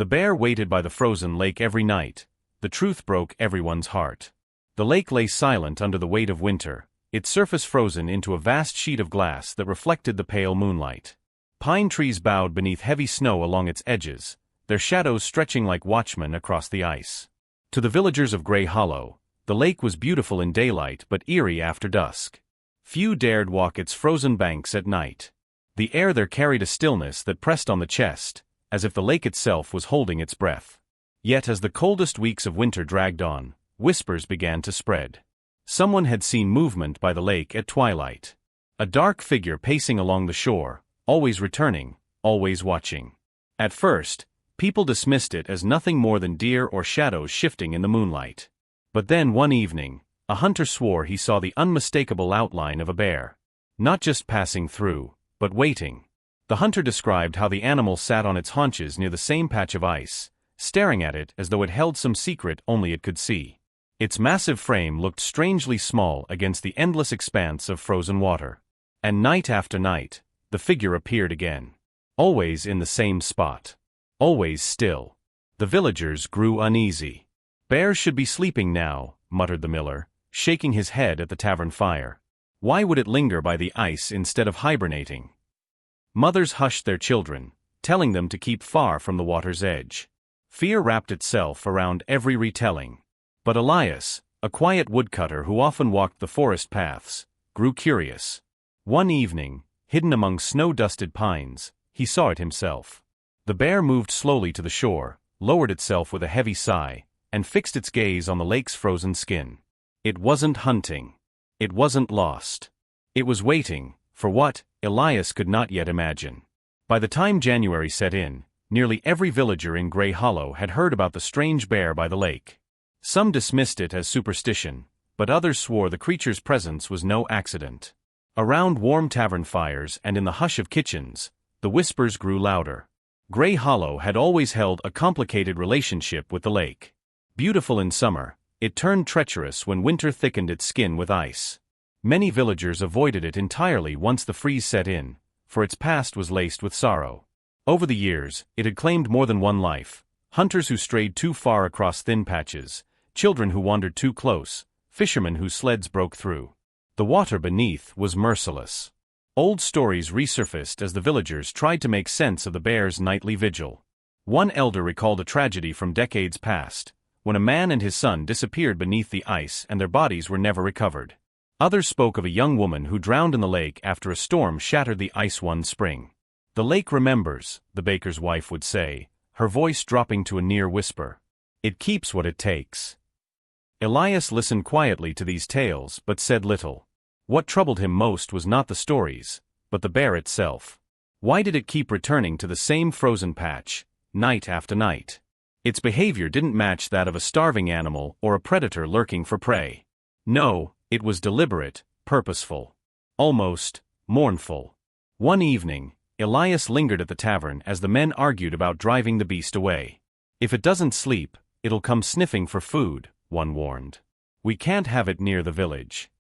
The bear waited by the frozen lake every night. The truth broke everyone's heart. The lake lay silent under the weight of winter, its surface frozen into a vast sheet of glass that reflected the pale moonlight. Pine trees bowed beneath heavy snow along its edges, their shadows stretching like watchmen across the ice. To the villagers of Gray Hollow, the lake was beautiful in daylight but eerie after dusk. Few dared walk its frozen banks at night. The air there carried a stillness that pressed on the chest, as if the lake itself was holding its breath. Yet as the coldest weeks of winter dragged on, whispers began to spread. Someone had seen movement by the lake at twilight. A dark figure pacing along the shore, always returning, always watching. At first, people dismissed it as nothing more than deer or shadows shifting in the moonlight. But then one evening, a hunter swore he saw the unmistakable outline of a bear. Not just passing through, but waiting. The hunter described how the animal sat on its haunches near the same patch of ice, staring at it as though it held some secret only it could see. Its massive frame looked strangely small against the endless expanse of frozen water. And night after night, the figure appeared again. Always in the same spot. Always still. The villagers grew uneasy. "Bears should be sleeping now," muttered the miller, shaking his head at the tavern fire. "Why would it linger by the ice instead of hibernating?" Mothers hushed their children, telling them to keep far from the water's edge. Fear wrapped itself around every retelling. But Elias, a quiet woodcutter who often walked the forest paths, grew curious. One evening, hidden among snow-dusted pines, he saw it himself. The bear moved slowly to the shore, lowered itself with a heavy sigh, and fixed its gaze on the lake's frozen skin. It wasn't hunting. It wasn't lost. It was waiting, for what, Elias could not yet imagine. By the time January set in, nearly every villager in Gray Hollow had heard about the strange bear by the lake. Some dismissed it as superstition, but others swore the creature's presence was no accident. Around warm tavern fires and in the hush of kitchens, the whispers grew louder. Gray Hollow had always held a complicated relationship with the lake. Beautiful in summer, it turned treacherous when winter thickened its skin with ice. Many villagers avoided it entirely once the freeze set in, for its past was laced with sorrow. Over the years, it had claimed more than one life: hunters who strayed too far across thin patches, children who wandered too close, fishermen whose sleds broke through. The water beneath was merciless. Old stories resurfaced as the villagers tried to make sense of the bear's nightly vigil. One elder recalled a tragedy from decades past, when a man and his son disappeared beneath the ice and their bodies were never recovered. Others spoke of a young woman who drowned in the lake after a storm shattered the ice one spring. "The lake remembers," the baker's wife would say, her voice dropping to a near whisper. "It keeps what it takes." Elias listened quietly to these tales but said little. What troubled him most was not the stories, but the bear itself. Why did it keep returning to the same frozen patch, night after night? Its behavior didn't match that of a starving animal or a predator lurking for prey. No, it was deliberate, purposeful. Almost mournful. One evening, Elias lingered at the tavern as the men argued about driving the beast away. "If it doesn't sleep, it'll come sniffing for food," one warned. "We can't have it near the village."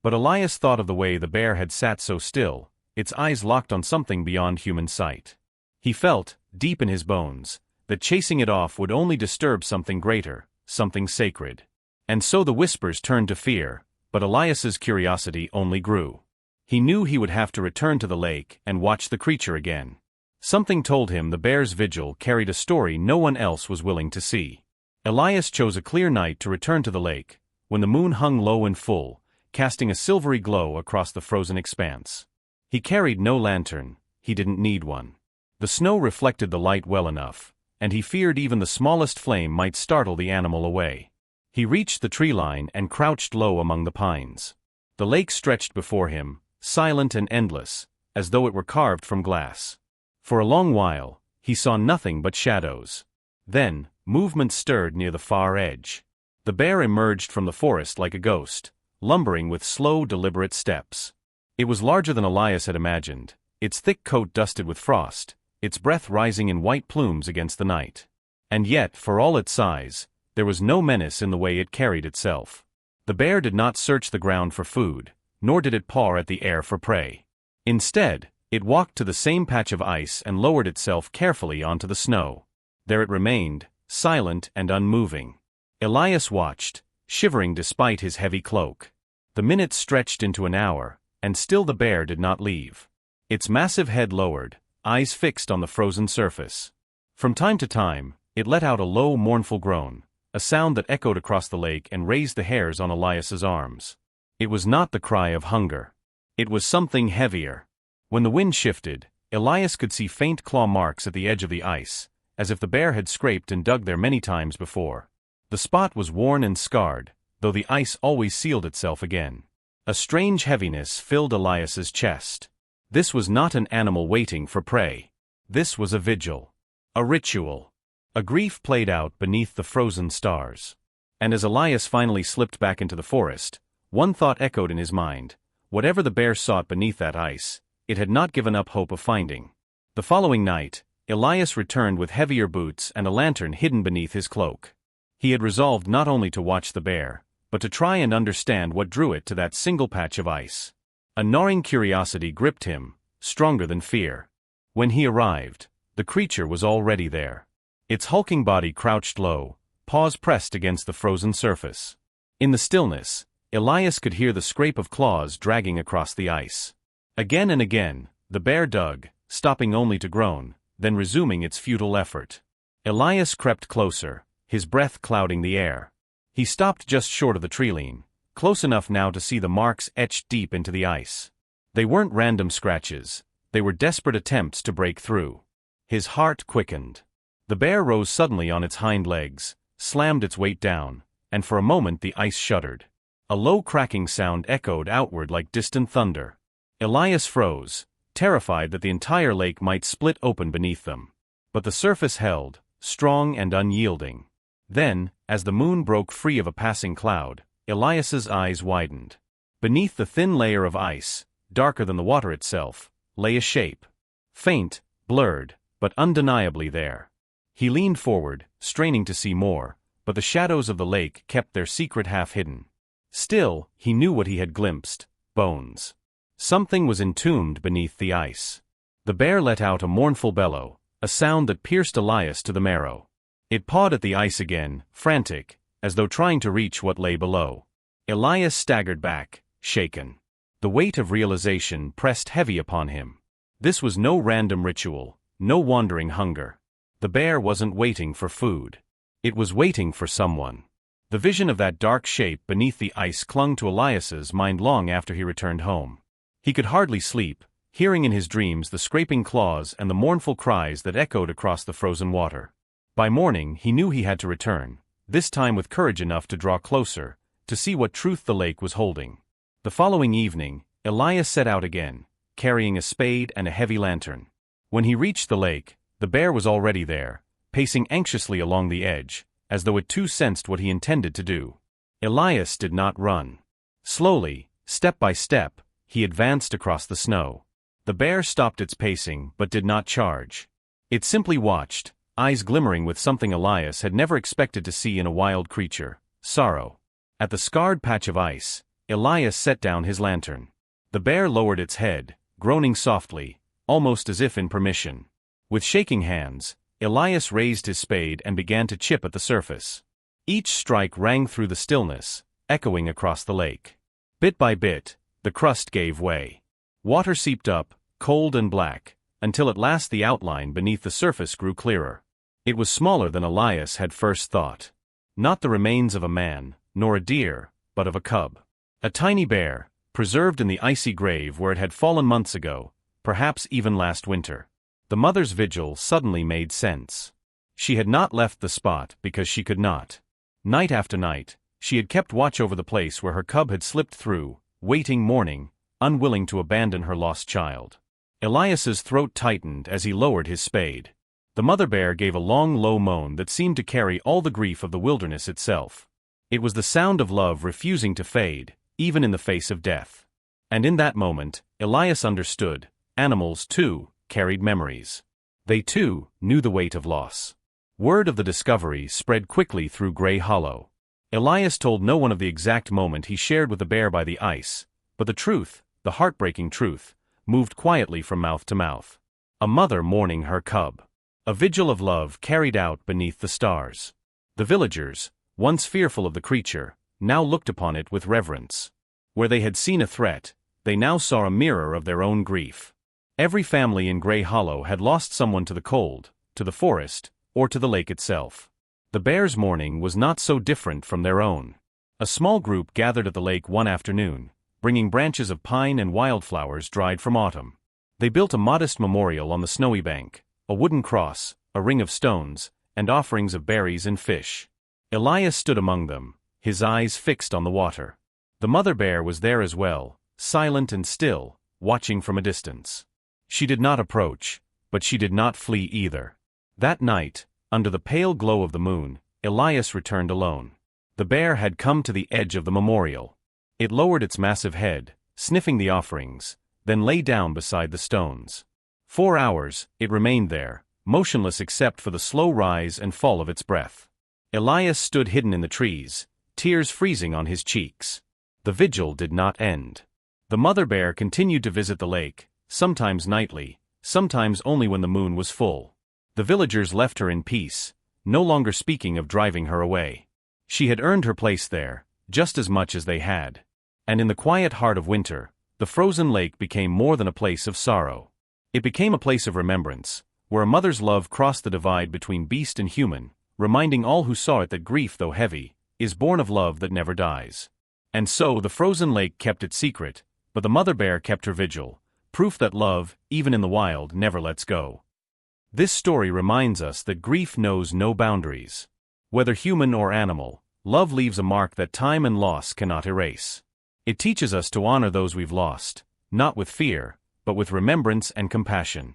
But Elias thought of the way the bear had sat so still, its eyes locked on something beyond human sight. He felt, deep in his bones, that chasing it off would only disturb something greater, something sacred. And so the whispers turned to fear, but Elias's curiosity only grew. He knew he would have to return to the lake and watch the creature again. Something told him the bear's vigil carried a story no one else was willing to see. Elias chose a clear night to return to the lake, when the moon hung low and full, casting a silvery glow across the frozen expanse. He carried no lantern, he didn't need one. The snow reflected the light well enough, and he feared even the smallest flame might startle the animal away. He reached the tree line and crouched low among the pines. The lake stretched before him, silent and endless, as though it were carved from glass. For a long while, he saw nothing but shadows. Then, movement stirred near the far edge. The bear emerged from the forest like a ghost, lumbering with slow, deliberate steps. It was larger than Elias had imagined, its thick coat dusted with frost, its breath rising in white plumes against the night. And yet, for all its size, there was no menace in the way it carried itself. The bear did not search the ground for food, nor did it paw at the air for prey. Instead, it walked to the same patch of ice and lowered itself carefully onto the snow. There it remained, silent and unmoving. Elias watched, shivering despite his heavy cloak. The minutes stretched into an hour, and still the bear did not leave. Its massive head lowered, eyes fixed on the frozen surface. From time to time, it let out a low, mournful groan, a sound that echoed across the lake and raised the hairs on Elias's arms. It was not the cry of hunger. It was something heavier. When the wind shifted, Elias could see faint claw marks at the edge of the ice, as if the bear had scraped and dug there many times before. The spot was worn and scarred, though the ice always sealed itself again. A strange heaviness filled Elias's chest. This was not an animal waiting for prey. This was a vigil. A ritual. A grief played out beneath the frozen stars. And as Elias finally slipped back into the forest, one thought echoed in his mind. Whatever the bear sought beneath that ice, it had not given up hope of finding. The following night, Elias returned with heavier boots and a lantern hidden beneath his cloak. He had resolved not only to watch the bear, but to try and understand what drew it to that single patch of ice. A gnawing curiosity gripped him, stronger than fear. When he arrived, the creature was already there. Its hulking body crouched low, paws pressed against the frozen surface. In the stillness, Elias could hear the scrape of claws dragging across the ice. Again and again, the bear dug, stopping only to groan, then resuming its futile effort. Elias crept closer, his breath clouding the air. He stopped just short of the treeline, close enough now to see the marks etched deep into the ice. They weren't random scratches, they were desperate attempts to break through. His heart quickened. The bear rose suddenly on its hind legs, slammed its weight down, and for a moment the ice shuddered. A low cracking sound echoed outward like distant thunder. Elias froze, terrified that the entire lake might split open beneath them. But the surface held, strong and unyielding. Then, as the moon broke free of a passing cloud, Elias's eyes widened. Beneath the thin layer of ice, darker than the water itself, lay a shape. Faint, blurred, but undeniably there. He leaned forward, straining to see more, but the shadows of the lake kept their secret half hidden. Still, he knew what he had glimpsed: bones. Something was entombed beneath the ice. The bear let out a mournful bellow, a sound that pierced Elias to the marrow. It pawed at the ice again, frantic, as though trying to reach what lay below. Elias staggered back, shaken. The weight of realization pressed heavy upon him. This was no random ritual, no wandering hunger. The bear wasn't waiting for food. It was waiting for someone. The vision of that dark shape beneath the ice clung to Elias's mind long after he returned home. He could hardly sleep, hearing in his dreams the scraping claws and the mournful cries that echoed across the frozen water. By morning he knew he had to return, this time with courage enough to draw closer, to see what truth the lake was holding. The following evening, Elias set out again, carrying a spade and a heavy lantern. When he reached the lake, the bear was already there, pacing anxiously along the edge, as though it too sensed what he intended to do. Elias did not run. Slowly, step by step, he advanced across the snow. The bear stopped its pacing but did not charge. It simply watched, eyes glimmering with something Elias had never expected to see in a wild creature: sorrow. At the scarred patch of ice, Elias set down his lantern. The bear lowered its head, groaning softly, almost as if in permission. With shaking hands, Elias raised his spade and began to chip at the surface. Each strike rang through the stillness, echoing across the lake. Bit by bit, the crust gave way. Water seeped up, cold and black, until at last the outline beneath the surface grew clearer. It was smaller than Elias had first thought. Not the remains of a man, nor a deer, but of a cub. A tiny bear, preserved in the icy grave where it had fallen months ago, perhaps even last winter. The mother's vigil suddenly made sense. She had not left the spot because she could not. Night after night, she had kept watch over the place where her cub had slipped through, waiting mourning, unwilling to abandon her lost child. Elias's throat tightened as he lowered his spade. The mother bear gave a long low moan that seemed to carry all the grief of the wilderness itself. It was the sound of love refusing to fade, even in the face of death. And in that moment, Elias understood: animals, too, carried memories. They, too, knew the weight of loss. Word of the discovery spread quickly through Grey Hollow. Elias told no one of the exact moment he shared with the bear by the ice, but the truth, the heartbreaking truth, moved quietly from mouth to mouth. A mother mourning her cub. A vigil of love carried out beneath the stars. The villagers, once fearful of the creature, now looked upon it with reverence. Where they had seen a threat, they now saw a mirror of their own grief. Every family in Grey Hollow had lost someone to the cold, to the forest, or to the lake itself. The bears' mourning was not so different from their own. A small group gathered at the lake one afternoon, bringing branches of pine and wildflowers dried from autumn. They built a modest memorial on the snowy bank, a wooden cross, a ring of stones, and offerings of berries and fish. Elias stood among them, his eyes fixed on the water. The mother bear was there as well, silent and still, watching from a distance. She did not approach, but she did not flee either. That night, under the pale glow of the moon, Elias returned alone. The bear had come to the edge of the memorial. It lowered its massive head, sniffing the offerings, then lay down beside the stones. 4 hours, it remained there, motionless except for the slow rise and fall of its breath. Elias stood hidden in the trees, tears freezing on his cheeks. The vigil did not end. The mother bear continued to visit the lake, sometimes nightly, sometimes only when the moon was full. The villagers left her in peace, no longer speaking of driving her away. She had earned her place there, just as much as they had. And in the quiet heart of winter, the frozen lake became more than a place of sorrow. It became a place of remembrance, where a mother's love crossed the divide between beast and human, reminding all who saw it that grief, though heavy, is born of love that never dies. And so the frozen lake kept its secret, but the mother bear kept her vigil, proof that love, even in the wild, never lets go. This story reminds us that grief knows no boundaries. Whether human or animal, love leaves a mark that time and loss cannot erase. It teaches us to honor those we've lost, not with fear, but with remembrance and compassion.